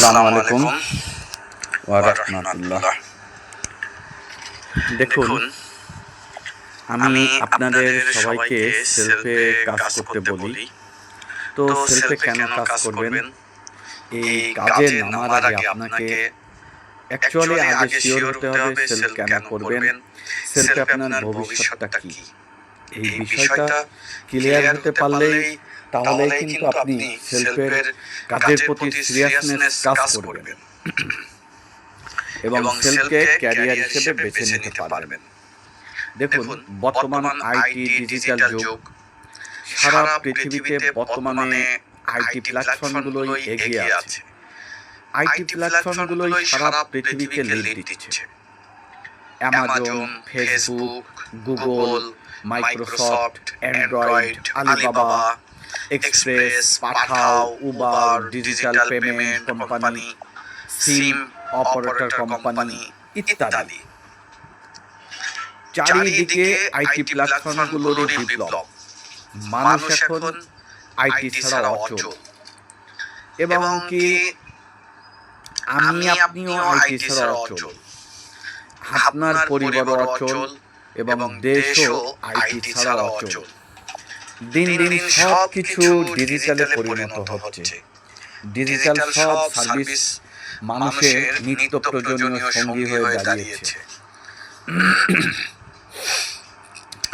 আসসালামু আলাইকুম ওয়া রাহমাতুল্লাহ। দেখুন, আমি আপনাদের সবাইকে সেলফে কাজ করতে বলি। তো সেলফে কেন কাজ করবেন? এই কাজে নামার আগে আপনাকে অ্যাকচুয়ালি আগে শিওর হতে হবে সেলফ কেন করবেন, সেলফে আপনার ভবিষ্যৎটা কী। এই বিষয়টা ক্লিয়ার হতে পারলেই তাহলেই কিন্তু আপনি সেলফের কাজের প্রতি সিরিয়াসনেস কাজ করবেন এবং সেলফকে ক্যারিয়ার হিসেবে বেছে নিতে পারবেন। দেখুন, বর্তমান আইটি ডিজিটাল যুগ। সারা পৃথিবীতে বর্তমানে আইটি প্ল্যাটফর্মগুলোই এগিয়ে আছে। আইটি প্ল্যাটফর্মগুলোই সারা পৃথিবীকে লিড দিচ্ছে। Amazon, Facebook, Google, Microsoft, Android, Alibaba, Express, Pathao, Uber, digital payment company, sim operator company ইত্যাদি। চারিদিকে আইটি প্ল্যাটফর্মগুলোর বিপ্লব। মানুষ এখন আইটি ছাড়া অচল। এবং কি আপনিও আইটি ছাড়া অচল। আপনার পরিবারও অচল এবং দেশও আইটি ছাড়া অচল। দিন দিন সব কিছু ডিজিটালে পরিণত হচ্ছে। ডিজিটাল সব সার্ভিস মানুষের নিত্য প্রয়োজনীয় সঙ্গী হয়ে দাঁড়িয়েছে।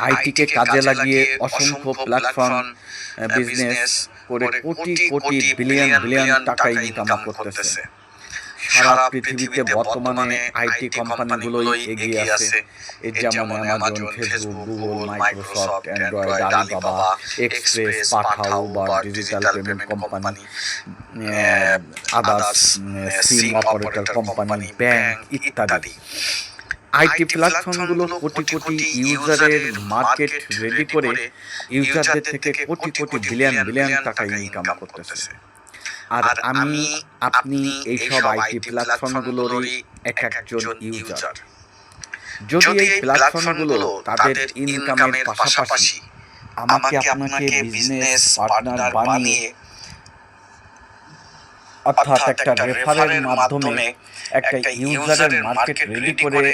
আইটিকে কাজে লাগিয়ে অসংখ্য প্ল্যাটফর্ম বিজনেস করে কোটি কোটি বিলিয়ন টাকা ইনকাম করতেছে। সারা পৃথিবীতে বর্তমানে আইটি কোম্পানিগুলোই এগিয়ে আছে, যেমন Amazon, Facebook, Google, Microsoft, Android, Alibaba, Express, Pathao, Uber, digital payment company, others, sim operator company, bank ইত্যাদি। আইটি প্ল্যাটফর্মগুলো কোটি কোটি ইউজারের মার্কেট রেডি করে ইউজারদের থেকে কোটি কোটি বিলিয়ন টাকা ইনকাম করতেছে। আর আপনি এইসব আইটি প্ল্যাটফর্মগুলোরই একজন ইউজার। যদি এই প্ল্যাটফর্মগুলো তাদের ইনকামের পাশাপাশি আপনাকে বিজনেস পার্টনার বানিয়ে, অর্থাৎ একটা রেফারের মাধ্যমে একটা ইউজারের মার্কেট রেডি করে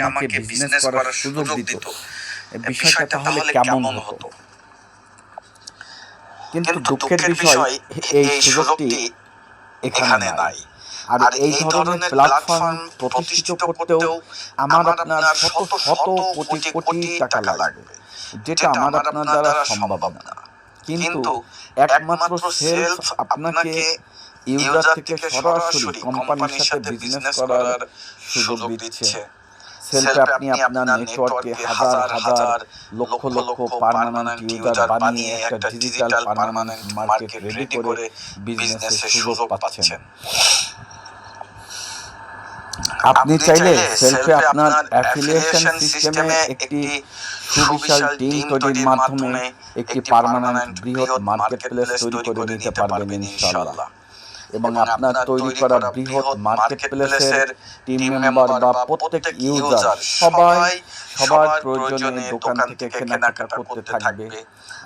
আমাকে বিজনেস করার সুযোগ দিত, বিষয়টা তাহলে কেমন হতো? কিন্তু দুঃখের বিষয়, এই সুযোগটি এখানে নাই। আর এই ধরনের প্ল্যাটফর্ম প্রতিষ্ঠিত করতেও আপনার শত শত কোটি কোটি টাকা লাগবে, যেটা আপনার দ্বারা সম্ভব না। কিন্তু একমাত্র সেলফ আপনাকে ইউজার থেকে সরাসরি কোম্পানির সাথে বিজনেস করার সুযোগ দিচ্ছে। সেলফে আপনি আপনার নেটওয়ার্কে হাজার হাজার লক্ষ লক্ষ পার্মানেন্ট ইউজার বানিয়ে একটা ডিজিটাল পার্মানেন্ট মার্কেট রেডি করে বিজনেসের সুযোগ পাচ্ছেন। আপনি চাইলে সেলফে আপনার অ্যাফিলিয়েশন সিস্টেমে একটি সুবিশাল টিম তৈরির মাধ্যমে একটি পার্মানেন্ট বৃহৎ মার্কেট প্লেস তৈরি করে নিতে পারবেন ইনশাআল্লাহ। এবং আপনার তৈরি করা বৃহৎ মার্কেট প্লেসের টিম মেম্বার বা প্রত্যেক ইউজার সবার প্রয়োজনে দোকান থেকে কেনাকাটা করতে থাকবে।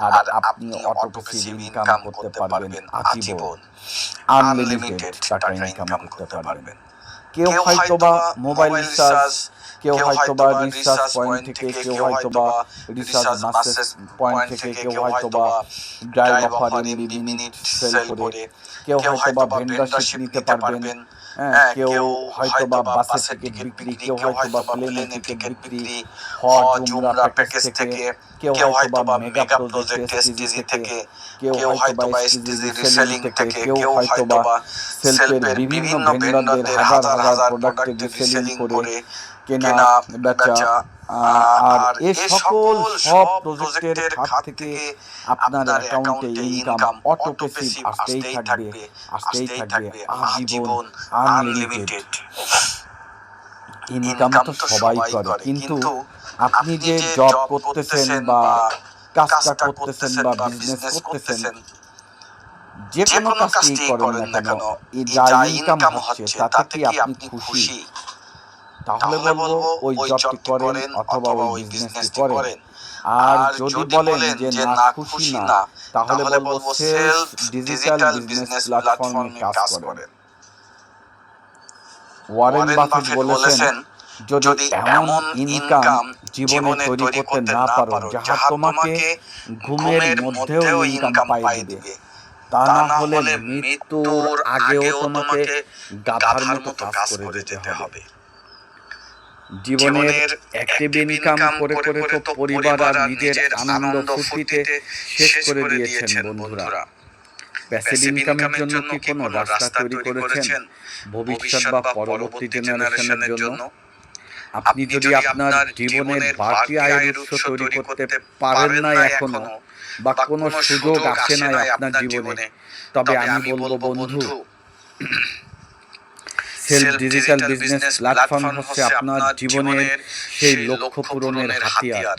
আর আপনি অটোপেসিভ ইনকাম করতে পারবেন আজীবন, আনলিমিটেড টাকা ইনকাম করতে পারবেন। কেউ হয়তোবা মোবাইল রিচার্জ, কেউ হয়তোবা রিচার্জ পয়েন্ট থেকে, কেউ হয়তোবা রিচার্জ মাসেজ পয়েন্ট থেকে, কেউ হয়তোবা drive offer MB minute sell করে, কেউ হয়তোবা ভেন্ডারশিপ নিতে পারবেন, কেউ হয়তোবা বাসের টিকিট বিক্রি, কেউ হয়তোবা প্লেনের টিকিট বিক্রি, হজ উমরা প্যাকেজ থেকে, কেউ হয়তোবা মেগা প্রজেক্ট এসটিজি থেকে, কেউ হয়তোবা এসটিজি রিসেলিং থেকে, কেউ হয়তোবা সেলফের বিভিন্ন ভেন্ডরদের হাজার হাজার প্রোডাক্টের রিসেলিং করে কেনা বেচা। আর এই সব প্রজেক্টের খাত থেকে আপনার অ্যাকাউন্টে ইনকাম অটোপেসিভ আসতেই থাকবে আজীবন, আনলিমিটেড। ইনকাম তো সবাই করে, কিন্তু আপনি যে জব করতেছেন বা কাজটা করতেছেন বা বিজনেস করতেছেন, যে কোনো কাজটি করেন না কেন, যা ইনকাম হচ্ছে তাতে কি আপনি খুশি? তাহলে বলবো ওই জবটি করেন অথবা ওই বিজনেসটি করেন। আর যদি বলেন যে না খুশি না, তাহলে বলবো সেলফ ডিজিটাল বিজনেস প্ল্যাটফর্মে কাজ করেন। ওয়ারেন বাফেট বলেছেন, যদি এমন ইনকাম জীবনে তৈরি করতে না পারো যাহা তোমাকে ঘুমের মধ্যেও ইনকাম পাইয়ে দিবে, তা না হলে মৃত্যুর আগেও তোমাকে গাধার মতো কাজ করে যেতে হবে। জীবনের অ্যাক্টিভ ইনকাম করে করে তো পরিবার আর নিজের আনন্দ ফুর্তিতে শেষ করে দিয়েছেন বন্ধুরা। প্যাসিভ ইনকামের জন্য কি কোনো রাস্তা তৈরি করেছেন ভবিষ্যৎ বা পরবর্তী জেনারেশনের জন্য? আপনি যদি আপনার জীবনের বাড়তি আয়ের উৎস তৈরি করতে পারেন না এখনো, বা কোনো সুযোগ আসে নাই আপনার জীবনে, তবে আমি বলবো বন্ধু, সেলফ ডিজিটাল বিজনেস প্ল্যাটফর্ম হচ্ছে আপনার জীবনের সেই লক্ষ্য পূরণের হাতিয়ার।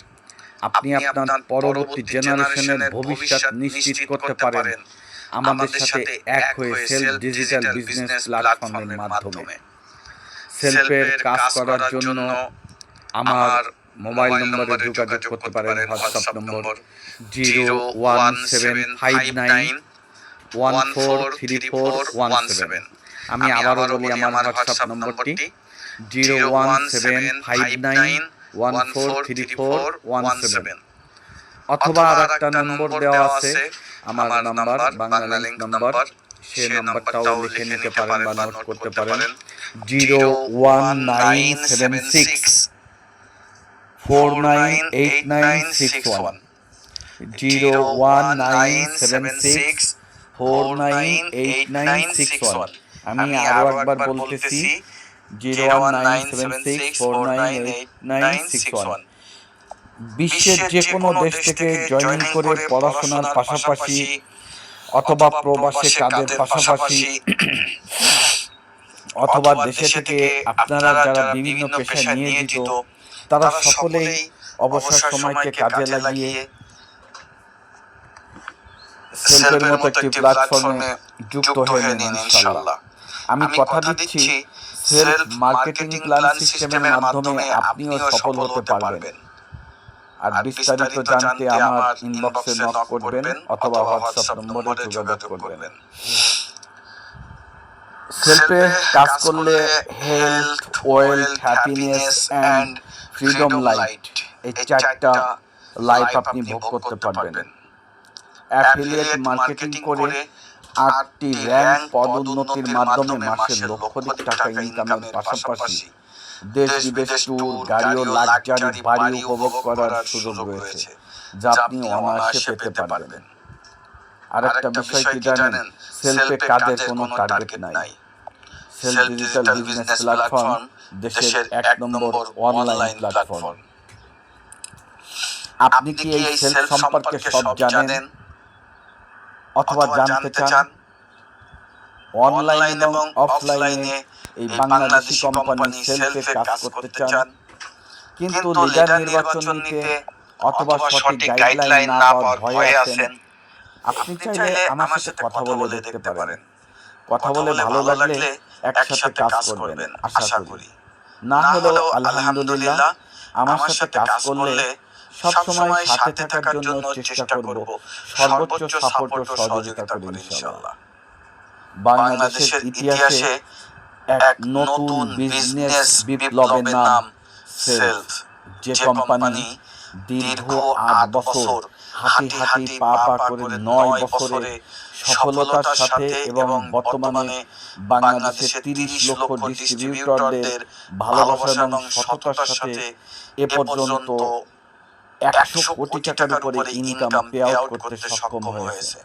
আপনি আপনার পরবর্তী জেনারেশনের ভবিষ্যৎ নিশ্চিত করতে পারেন আমাদের সাথে এক হয়ে সেলফ ডিজিটাল বিজনেস প্ল্যাটফর্মের মাধ্যমে। সেলফের কাজ করার জন্য আমার মোবাইল নম্বরে যোগাযোগ করতে পারেন। হোয়াটসঅ্যাপ নম্বর 01759143417। আমি আবারও বলি, আমার হোয়াটসঅ্যাপ নম্বরটি 01759143417, অথবা আর একটা নম্বর দেওয়া আছে আমার নাম্বার, বাংলা লিংক নাম্বার, সেই নাম্বারটাও লিখে নিতে পারেন বা নোট করতে পারেন। 01976498961, 01976498961। আমি আরো একবার বলতেছি, 01976498961। বিশ্বের যে কোনো দেশ থেকে জয়েন করে পড়াশোনার পাশাপাশি অথবা প্রবাসে কাজের পাশাপাশি অথবা দেশে থেকে আপনারা যারা বিভিন্ন পেশায় নিয়োজিত, তারা সকলেই অবসর সময়কে কাজে লাগিয়ে সেলফের মতো একটি প্ল্যাটফর্মে যুক্ত হয়ে নিন ইনশাআল্লাহ। আমি কথা দিচ্ছি, সেলফ মার্কেটিং প্ল্যান সিস্টেমের মাধ্যমে আপনিও সফল হতে পারবেন। আর বিস্তারিত জানতে আমার ইনবক্সে নক করবেন অথবা হোয়াটসঅ্যাপ নম্বরে যোগাযোগ করবেন। সেলফে কাজ করলে health, wealth, happiness and freedom light, এই চারটা লাইফ আপনি ভোগ করতে পারবেন। অ্যাফিলিয়েট মার্কেটিং করে 8টি র্যাঙ্ক পদোন্নতির মাধ্যমে মাসে লক্ষাধিক টাকা ইনকামের পাশাপাশি দেশ বিদেশ ট্যুর, গাড়ি ও লাক্সারি বাড়ি উপভোগ করার সুযোগ রয়েছে, যা আপনি অনায়াসে পেতে পারবেন। আরেকটা বিষয় কি জানেন? সেলফে কাজের কোনো টার্গেট নাই। সেলফ ডিজিটাল বিজনেস প্ল্যাটফর্ম দেশের 1 নম্বর অনলাইন প্ল্যাটফর্ম। আপনি কি এই সেলফ সম্পর্কে সব জানেন অথবা জানতে চান? অনলাইন এবং অফলাইনে এই বাংলাদেশি কোম্পানি সেলফে কাজ করতে চান, কিন্তু লিডার নির্বাচন নিতে অথবা সঠিক গাইডলাইন না পাওয়ার ভয়ে আছেন। আপনি চাইলে আমার সাথে কথা বলে দেখতে পারেন। কথা বলে ভালো লাগলে একসাথে কাজ করবেন আশা করি। না হলেও আলহামদুলিল্লাহ, আমার সাথে কাজ করলে সবসময় সাথে থাকার জন্য চেষ্টা করব, সর্বোচ্চ সাপোর্ট ও সহযোগিতা করব ইনশাআল্লাহ। বাংলাদেশের ইতিহাসে এক নতুন বিজনেস বিপ্লবের নাম সেলফ, যে কোম্পানি দীর্ঘ 8 বছর হাঁটি হাঁটি পা পা করে 9 বছরে সফলতার সাথে এবং বর্তমানে বাংলাদেশের 30 লক্ষ ডিস্ট্রিবিউটরদের ভালোবাসা এবং সততার সাথে এ পর্যন্ত 100 কোটি টাকার উপরে ইনকাম পে আউট করতে সক্ষম হয়েছে।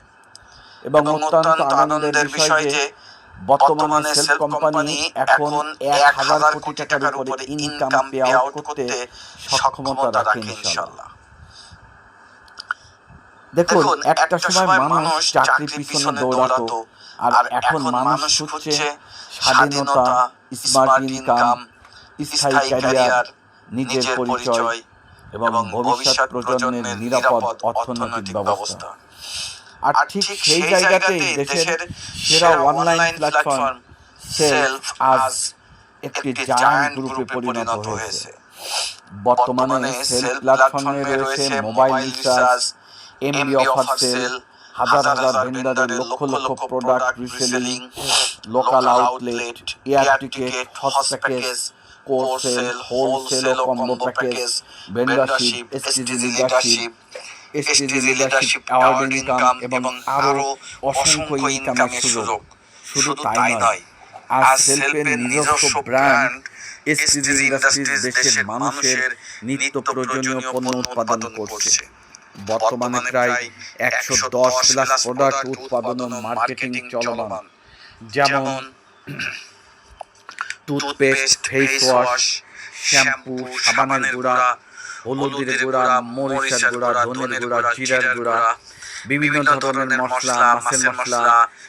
এবং অত্যন্ত আনন্দের বিষয় যে বর্তমানে সেলফ কোম্পানি এখন 1000 কোটি টাকার উপরে ইনকাম পে আউট করতে সক্ষমতা রাখে ইনশাআল্লাহ। দেখুন, একটা সময় মানুষ চাকরির পিছনে দৌড়াতো, আর এখন মানুষ খুঁজছে স্বাধীনতা, স্মার্ট ইনকাম, স্থায়ী ক্যারিয়ার, নিজের পরিচয় এবং ভবিষ্যৎ প্রজন্মের নিরাপদ অর্থনৈতিক ব্যবস্থা। আর ঠিক সেই জায়গাতেই দেশের সেরা অনলাইন প্ল্যাটফর্ম সেলফ আজ একটি জায়ান্ট গ্রুপে পরিণত হয়েছে। বর্তমানে সেলফ প্ল্যাটফর্মে রয়েছে mobile recharge, MB offer sale, হাজার হাজার ভেন্ডারের lakh lakh product reselling, local outlet, air ticket, first package, core sale, wholesale ও combo package, vendorship, STG leadership award income এবং আরও অসংখ্য ইনকামের সুযোগ। শুধু তাই নয়, আজ সেলফের নিজস্ব ব্র্যান্ড এসটিজি ইন্ডাস্ট্রিজ দেশের মানুষের নিত্য প্রয়োজনীয় পণ্য উৎপাদন করছে। বর্তমানে প্রায় 110+ প্রোডাক্ট উৎপাদন ও মার্কেটিং চলমান, যেমন টুথপেস্ট, ফেস ওয়াশ, শ্যাম্পু, সাবানের গুঁড়া, হলুদের গুঁড়া, মরিচের গুঁড়া, ধনের গুঁড়া, জিরার গুঁড়া, বিভিন্ন ধরনের মশলা, মাছের মশলা,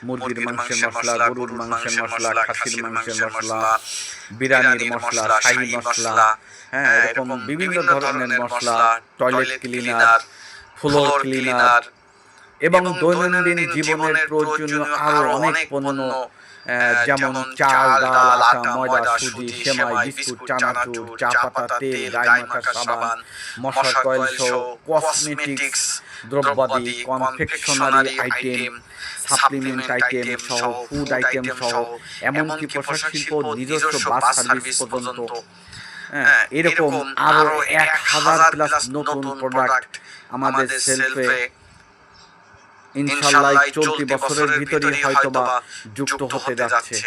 মুরগির মাংসের মশলা, গরুর মাংসের মশলা, খাসির মাংসের মশলা, বিরিয়ানির মশলা, শাহী মশলা, এরকম বিভিন্ন ধরনের মশলা, টয়লেট ক্লিনার, ফ্লোর ক্লিনার এবং দৈনন্দিন জীবনের প্রয়োজনীয় আরও অনেক পণ্য, যেমন চাল, ডাল, আটা, ময়দা, সুজি, সেমাই, বিস্কুট, চানাচুর, চা পাতা, তেল, গায়ে মাখা সাবান, মশার কয়েল সহ কসমেটিক্স দ্রব্যাদি, কনফেকশনারি আইটেম, সাপ্লিমেন্ট আইটেম সহ, ফুড আইটেম সহ, এমনকি পোশাক শিল্প, নিজস্ব বাস সার্ভিস পর্যন্ত, এরকম আরও 1000+ নতুন প্রোডাক্ট আমাদের সেলফে ইনশাআল্লাহ চলতি বছরের ভিতরেই হয়তোবা যুক্ত হতে যাচ্ছে।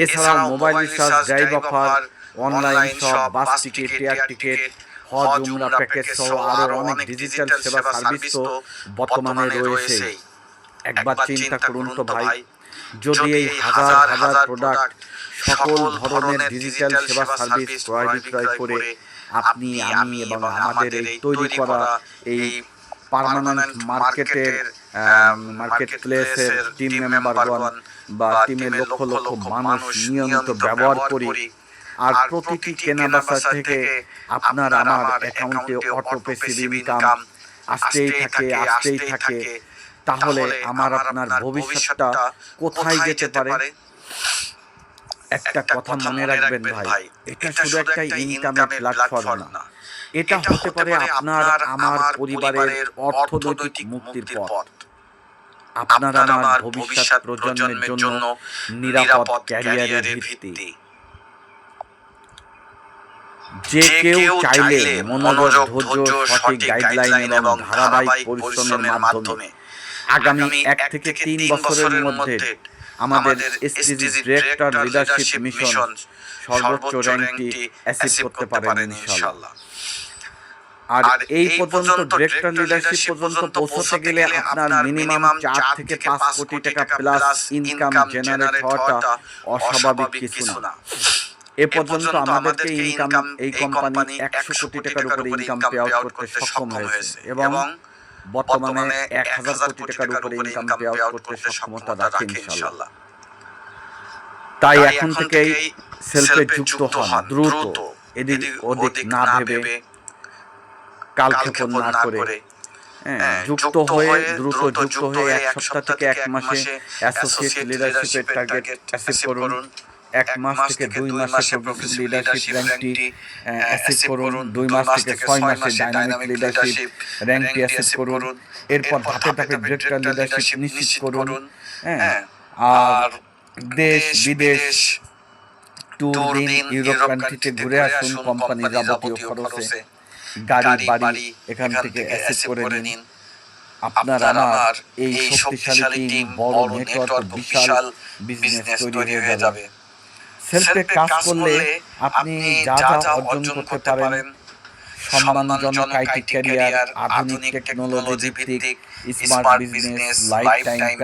এছাড়াও mobile recharge, drive offer, online shop, bus ticket, air ticket, হজ উমরা প্যাকেজ সহ আরও অনেক ডিজিটাল সেবা সার্ভিস তো বর্তমানে রয়েছে। একবার চিন্তা করুন তো ভাই, যদি এই হাজার হাজার প্রোডাক্ট, সকল ধরনের ডিজিটাল সেবা সার্ভিস ক্রয় বিক্রয় করে আপনি, আমি এবং আমাদের এই তৈরি করা এই পার্মানেন্ট মার্কেট প্লেসের টিম মেম্বারগণ বা টিমের লক্ষ লক্ষ মানুষ নিয়মিত ব্যবহার করি, আর প্রতিটি কেনাবেচা থেকে আপনার আমার অ্যাকাউন্টে অটো প্যাসিভ ইনকাম আসতেই থাকে, তাহলে আমার আপনার ভবিষ্যৎটা কোথায় যেতে পারে? একটা কথা মনে রাখবেন ভাই, এটা শুধু একটা ইনকামের প্ল্যাটফর্ম না, এটা হতে পারে আপনার আমার পরিবারের অর্থনৈতিক মুক্তির পথ, আপনার আমার ভবিষ্যৎ প্রজন্মের জন্য নিরাপদ ক্যারিয়ারের ভিত্তি। যে কেউ চাইলে মনোযোগ, ধৈর্য, সঠিক গাইডলাইন এবং ধারাবাহিক পরিশ্রমের মাধ্যমে আগামী 1 থেকে 3 বছরের মধ্যে আমাদের এসটিজি ডিরেক্টর লিডারশিপ মিশন সর্বোচ্চ র্যাঙ্কটি অ্যাচিভ করতে পারবেন ইনশাআল্লাহ। আর এই পর্যন্ত ডিরেক্টর লিডারশিপ পর্যন্ত পৌঁছতে গেলে আপনার মিনিমাম 4 থেকে 5 কোটি টাকা প্লাস ইনকাম জেনারেট হওয়াটা অস্বাভাবিক কিছু না। এ পর্যন্ত আমাদেরকে এই কোম্পানি 100 কোটি টাকার উপরে ইনকাম পে আউট করতে সক্ষম হয়েছে এবং বর্তমানে 1000 কোটি টাকার উপরে ইনকাম পে আউট করতে সক্ষমতা রাখে ইনশাআল্লাহ। তাই এখন থেকেই সেলফে যুক্ত হন, দ্রুত, এদিক ওদিক না ভেবে, কালক্ষেপণ না করে, যুক্ত হয়ে দ্রুত যুক্ত হয়ে 1 সপ্তাহ থেকে 1 মাসে অ্যাসোসিয়েট লিডারশিপের টার্গেট অ্যাচিভ করুন। 1 মাস থেকে 2 মাসে প্রোগ্রেসিভ লিডারশিপ র্যাঙ্কটি অ্যাচিভ করুন। 2 মাস থেকে 6 মাসে ডাইনামিক লিডারশিপ র্যাঙ্কটি অ্যাচিভ করুন। এরপর ধাপে ধাপে ডিরেক্টর লিডারশিপ নিশ্চিত করুন। আর দেশ বিদেশ ট্যুর দিন, ইউরোপ কান্ট্রিতে ঘুরে আসুন কোম্পানি যাবতীয় খরচে। গাড়ি বাড়ি এখান থেকে অ্যাচিভ করে নিন। আপনার আমার এই শক্তিশালী টিম, বড় নেটওয়ার্ক, বিশাল বিজনেস তৈরি হয়ে যাবে। সেলফে কাজ করলে আপনি যা যা অর্জন করতে পারেন, সম্মানজনক আইটি ক্যারিয়ার, আধুনিক টেকনোলজি ভিত্তিক smart business, life time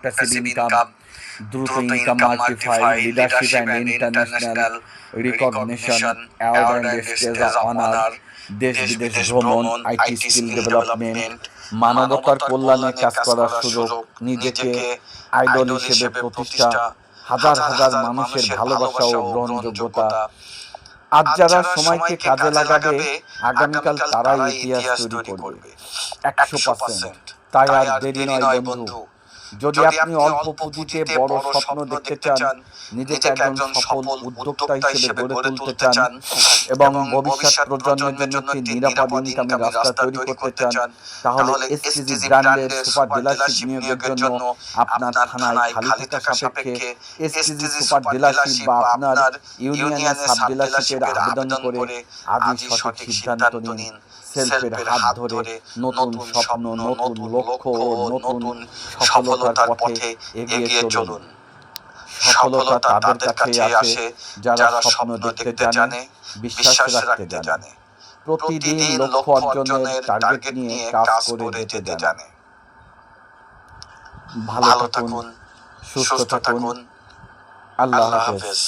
passive income, দ্রুত income multiply, leadership and international recognition, award and stage of honour, দেশ বিদেশ ভ্রমণ, আইটি স্কিল ডেভেলপমেন্ট, মানবতার কল্যাণে কাজ করার সুযোগ, নিজেকে আইডল হিসেবে প্রতিষ্ঠা, হাজার হাজার মানুষের ভালোবাসা ও গ্রহণযোগ্যতা। আজ যারা সময়কে কাজে লাগাবে, আগামীকাল তারাই ইতিহাস তৈরি করবে 100%। তাই আর দেরি নয় বন্ধু, যদি আপনি অল্প পুঁজিতে বড় স্বপ্ন দেখতে চান, নিজেকে একজন সফল উদ্যোক্তা হিসেবে গড়ে তুলতে চান এবং ভবিষ্যৎ প্রজন্মের জন্য একটি নিরাপদ ইনকামের রাস্তা তৈরি করতে চান, তাহলে এসটিজি ব্র্যান্ডের সুপার ডিলারশিপ নিয়োগের জন্য আপনার থানায় খালি থাকা সাপেক্ষে এসটিজি সুপার ডিলারশিপ বা আপনার ইউনিয়নের সাব ডিলারশিপের আবেদন করে আজই সঠিক সিদ্ধান্ত নিন। সেলফের হাত ধরে নতুন স্বপ্ন, নতুন লক্ষ্য ও নতুন সফলতার পথে এগিয়ে চলুন। সফলতা তাদের কাছেই আসে যারা স্বপ্ন দেখতে জানে, বিশ্বাস রাখতে জানে, প্রতিদিন লক্ষ্য অর্জনের টার্গেট নিয়ে কাজ করে যেতে জানে। ভালো থাকুন, সুস্থ থাকুন। আল্লাহ হাফেজ।